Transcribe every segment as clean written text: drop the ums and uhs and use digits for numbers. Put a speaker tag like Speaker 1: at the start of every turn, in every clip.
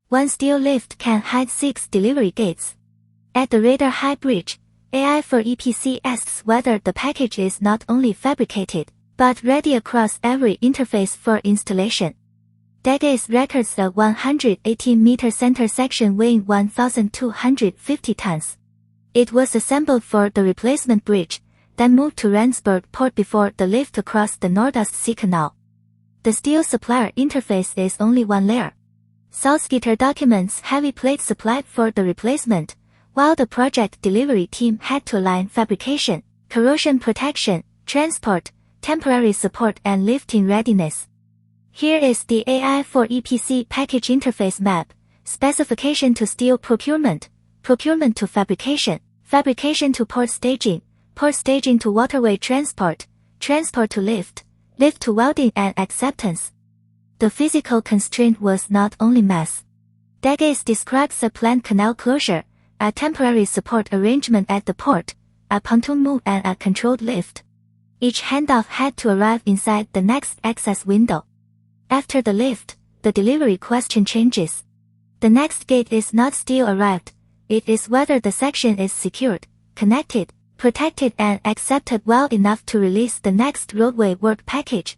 Speaker 1: One steel lift can hide 6 delivery gates. At the Rader High Bridge, AI for EPC asks whether the package is not only fabricated, but ready across every interface for installation. DEGES records a 118-meter center section weighing 1,250 tons. It was assembled for the replacement bridge, then moved to Rendsburg port before the lift across the Nordost Canal. The steel supplier interface is only one layer. Salzgitter documents heavy plate supplied for the replacement, while the project delivery team had to align fabrication, corrosion protection, transport, temporary support and lifting readiness. Here is the AI for EPC package interface map: specification to steel procurement, procurement to fabrication, fabrication to port staging to waterway transport, transport to lift, lift to welding and acceptance. The physical constraint was not only mass. DEGES describes a planned canal closure, a temporary support arrangement at the port, a pontoon move and a controlled lift. Each handoff had to arrive inside the next access window. After the lift, the delivery question changes. The next gate is not still arrived, it is whether the section is secured, connected, protected and accepted well enough to release the next roadway work package.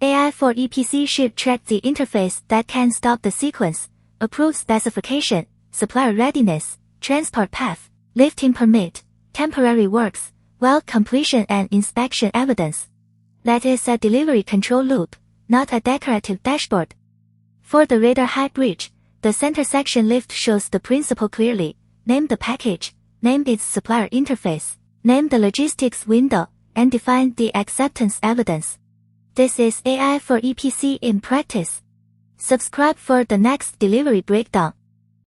Speaker 1: AI for EPC should track the interface that can stop the sequence, approve specification, supplier readiness, transport path, lifting permit, temporary works, weld completion and inspection evidence. That is a delivery control loop, not a decorative dashboard. For the Rader High Bridge, the center section lift shows the principle clearly: name the package, name its supplier interface, name the logistics window, and define the acceptance evidence. This is AI for EPC in practice. Subscribe for the next delivery breakdown.